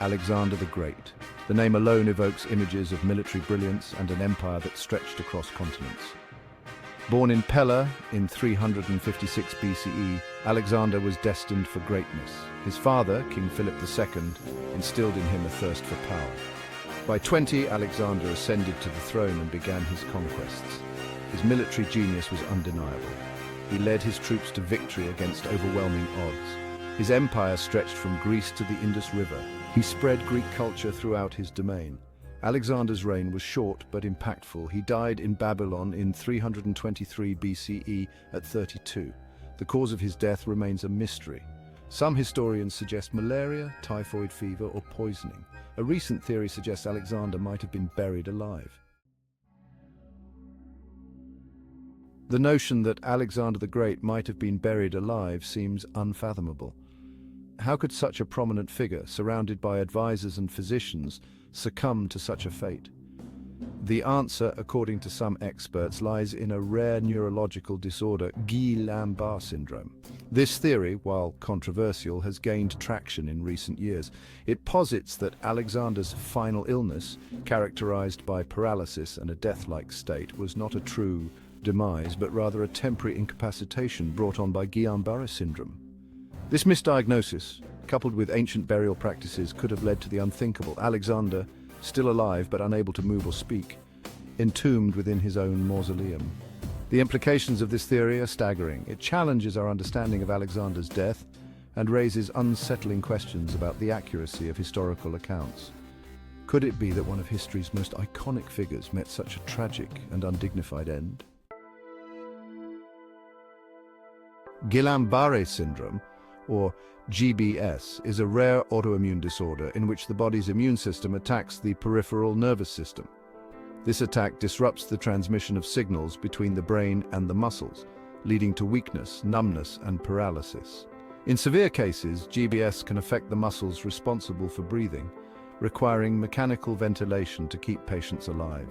Alexander the Great. The name alone evokes images of military brilliance and an empire that stretched across continents. Born in Pella in 356 BCE, Alexander was destined for greatness. His father, King Philip II, instilled in him a thirst for power. By 20, Alexander ascended to the throne and began his conquests. His military genius was undeniable. He led his troops to victory against overwhelming odds. His empire stretched from Greece to the Indus River. He spread Greek culture throughout his domain. Alexander's reign was short but impactful. He died in Babylon in 323 BCE at 32. The cause of his death remains a mystery. Some historians suggest malaria, typhoid fever, or poisoning. A recent theory suggests Alexander might have been buried alive. The notion that Alexander the Great might have been buried alive seems unfathomable. How could such a prominent figure, surrounded by advisors and physicians, succumb to such a fate? The answer, according to some experts, lies in a rare neurological disorder, Guillain-Barré syndrome. This theory, while controversial, has gained traction in recent years. It posits that Alexander's final illness, characterized by paralysis and a death-like state, was not a true demise, but rather a temporary incapacitation brought on by Guillain-Barré syndrome. This misdiagnosis, coupled with ancient burial practices, could have led to the unthinkable: Alexander, still alive but unable to move or speak, entombed within his own mausoleum. The implications of this theory are staggering. It challenges our understanding of Alexander's death and raises unsettling questions about the accuracy of historical accounts. Could it be that one of history's most iconic figures met such a tragic and undignified end? Guillain-Barré syndrome, or GBS, is a rare autoimmune disorder in which the body's immune system attacks the peripheral nervous system. This attack disrupts the transmission of signals between the brain and the muscles, leading to weakness, numbness, and paralysis. In severe cases, GBS can affect the muscles responsible for breathing, requiring mechanical ventilation to keep patients alive.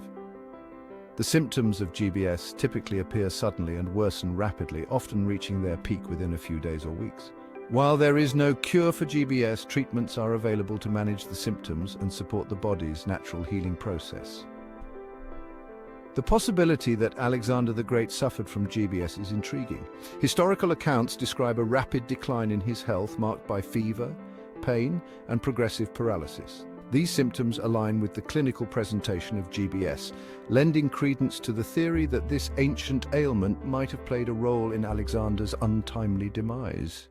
The symptoms of GBS typically appear suddenly and worsen rapidly, often reaching their peak within a few days or weeks. While there is no cure for GBS, treatments are available to manage the symptoms and support the body's natural healing process. The possibility that Alexander the Great suffered from GBS is intriguing. Historical accounts describe a rapid decline in his health marked by fever, pain, and progressive paralysis. These symptoms align with the clinical presentation of GBS, lending credence to the theory that this ancient ailment might have played a role in Alexander's untimely demise.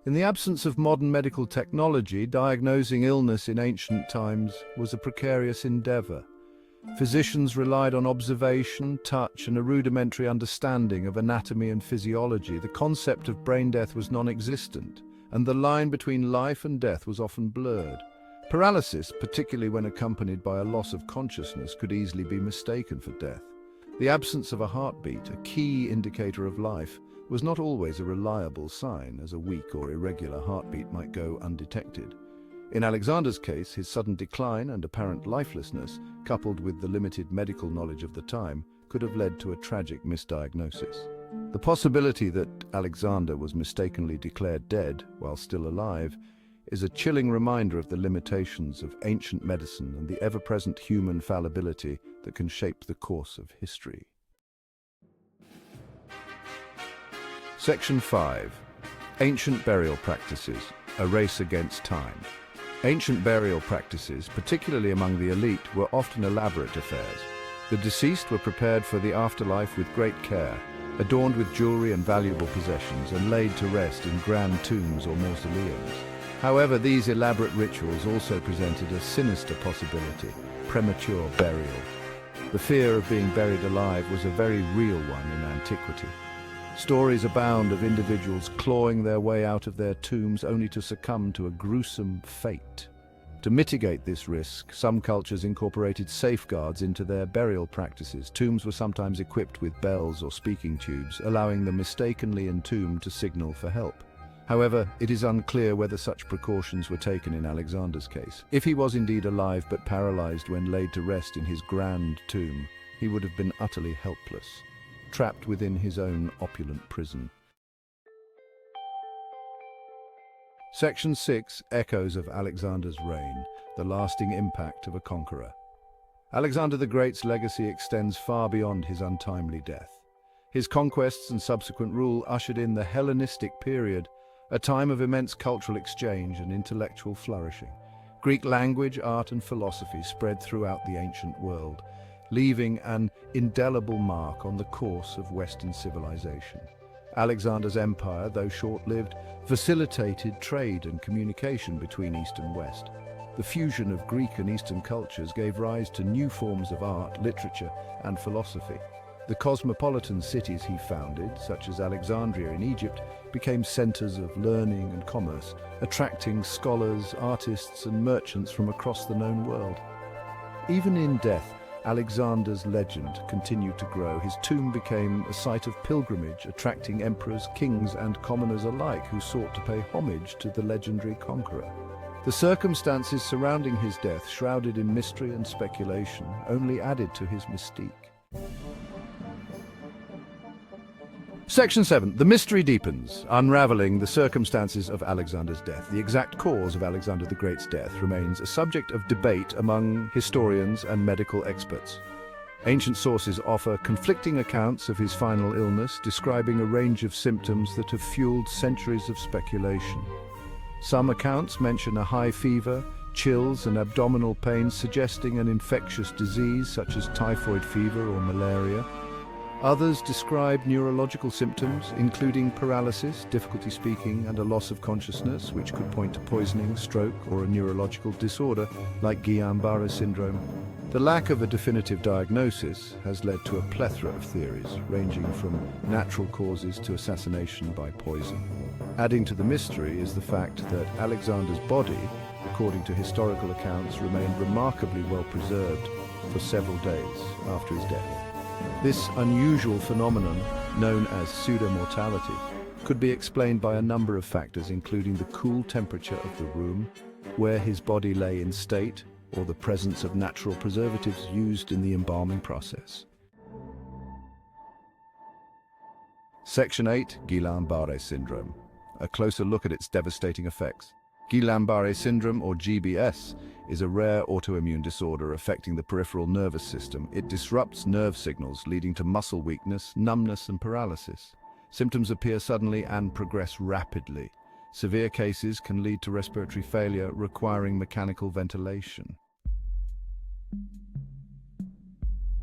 In the absence of modern medical technology, diagnosing illness in ancient times was a precarious endeavor. Physicians relied on observation, touch, and a rudimentary understanding of anatomy and physiology. The concept of brain death was non-existent, and the line between life and death was often blurred. Paralysis, particularly when accompanied by a loss of consciousness, could easily be mistaken for death. The absence of a heartbeat, a key indicator of life, was not always a reliable sign, as a weak or irregular heartbeat might go undetected. In Alexander's case, his sudden decline and apparent lifelessness, coupled with the limited medical knowledge of the time, could have led to a tragic misdiagnosis. The possibility that Alexander was mistakenly declared dead while still alive is a chilling reminder of the limitations of ancient medicine and the ever-present human fallibility that can shape the course of history. Section 5. Ancient Burial Practices, a Race Against Time. Ancient burial practices, particularly among the elite, were often elaborate affairs. The deceased were prepared for the afterlife with great care, adorned with jewelry and valuable possessions, and laid to rest in grand tombs or mausoleums. However, these elaborate rituals also presented a sinister possibility: premature burial. The fear of being buried alive was a very real one in antiquity. Stories abound of individuals clawing their way out of their tombs only to succumb to a gruesome fate. To mitigate this risk, some cultures incorporated safeguards into their burial practices. Tombs were sometimes equipped with bells or speaking tubes, allowing the mistakenly entombed to signal for help. However, it is unclear whether such precautions were taken in Alexander's case. If he was indeed alive but paralyzed when laid to rest in his grand tomb, he would have been utterly helpless, trapped within his own opulent prison. Section 6. Echoes of Alexander's reign, the lasting impact of a conqueror. Alexander the Great's legacy extends far beyond his untimely death. His conquests and subsequent rule ushered in the Hellenistic period, a time of immense cultural exchange and intellectual flourishing. Greek language, art and philosophy spread throughout the ancient world, leaving an indelible mark on the course of Western civilization. Alexander's empire, though short-lived, facilitated trade and communication between East and West. The fusion of Greek and Eastern cultures gave rise to new forms of art, literature, and philosophy. The cosmopolitan cities he founded, such as Alexandria in Egypt, became centers of learning and commerce, attracting scholars, artists, and merchants from across the known world. Even in death, Alexander's legend continued to grow. His tomb became a site of pilgrimage, attracting emperors, kings, and commoners alike who sought to pay homage to the legendary conqueror. The circumstances surrounding his death, shrouded in mystery and speculation, only added to his mystique. Section 7. The mystery deepens, unraveling the circumstances of Alexander's death. The exact cause of Alexander the Great's death remains a subject of debate among historians and medical experts. Ancient sources offer conflicting accounts of his final illness, describing a range of symptoms that have fueled centuries of speculation. Some accounts mention a high fever, chills, and abdominal pain, suggesting an infectious disease such as typhoid fever or malaria. Others describe neurological symptoms, including paralysis, difficulty speaking, and a loss of consciousness, which could point to poisoning, stroke, or a neurological disorder like Guillain-Barré syndrome. The lack of a definitive diagnosis has led to a plethora of theories, ranging from natural causes to assassination by poison. Adding to the mystery is the fact that Alexander's body, according to historical accounts, remained remarkably well preserved for several days after his death. This unusual phenomenon, known as pseudo-mortality, could be explained by a number of factors, including the cool temperature of the room, where his body lay in state, or the presence of natural preservatives used in the embalming process. Section 8. Guillain-Barré syndrome. A closer look at its devastating effects. Guillain-Barré syndrome, or GBS, is a rare autoimmune disorder affecting the peripheral nervous system. It disrupts nerve signals, leading to muscle weakness, numbness, and paralysis. Symptoms appear suddenly and progress rapidly. Severe cases can lead to respiratory failure, requiring mechanical ventilation.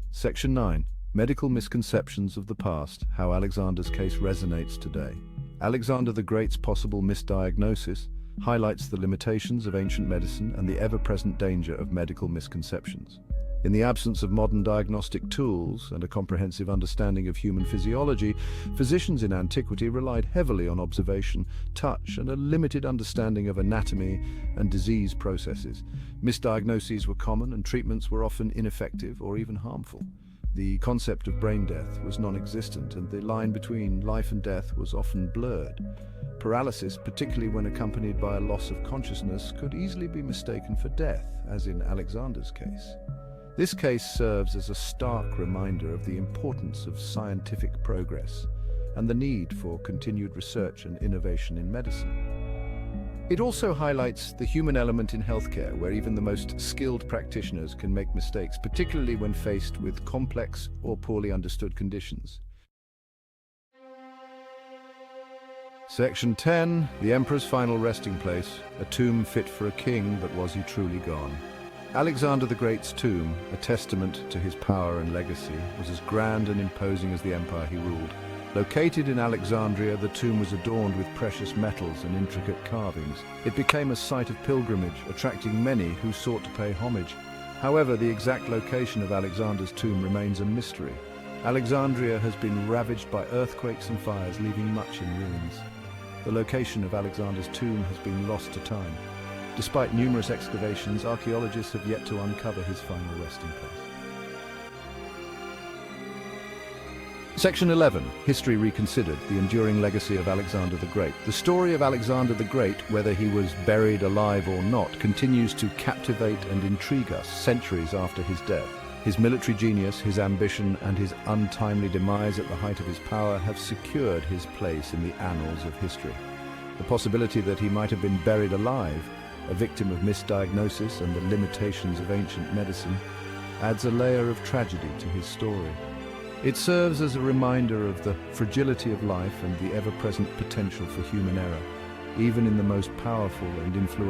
Section 9. Medical misconceptions of the past, how Alexander's case resonates today. Alexander the Great's possible misdiagnosis highlights the limitations of ancient medicine and the ever-present danger of medical misconceptions. In the absence of modern diagnostic tools and a comprehensive understanding of human physiology, physicians in antiquity relied heavily on observation, touch, and a limited understanding of anatomy and disease processes. Misdiagnoses were common and treatments were often ineffective or even harmful. The concept of brain death was non-existent, and the line between life and death was often blurred. Paralysis, particularly when accompanied by a loss of consciousness, could easily be mistaken for death, as in Alexander's case. This case serves as a stark reminder of the importance of scientific progress and the need for continued research and innovation in medicine. It also highlights the human element in healthcare, where even the most skilled practitioners can make mistakes, particularly when faced with complex or poorly understood conditions. Section 10. The Emperor's final resting place, a tomb fit for a king, but was he truly gone? Alexander the Great's tomb, a testament to his power and legacy, was as grand and imposing as the empire he ruled. Located in Alexandria, the tomb was adorned with precious metals and intricate carvings. It became a site of pilgrimage, attracting many who sought to pay homage. However, the exact location of Alexander's tomb remains a mystery. Alexandria has been ravaged by earthquakes and fires, leaving much in ruins. The location of Alexander's tomb has been lost to time. Despite numerous excavations, archaeologists have yet to uncover his final resting place. Section 11. History Reconsidered, the enduring legacy of Alexander the Great. The story of Alexander the Great, whether he was buried alive or not, continues to captivate and intrigue us centuries after his death. His military genius, his ambition, and his untimely demise at the height of his power have secured his place in the annals of history. The possibility that he might have been buried alive, a victim of misdiagnosis and the limitations of ancient medicine, adds a layer of tragedy to his story. It serves as a reminder of the fragility of life and the ever-present potential for human error, even in the most powerful and influential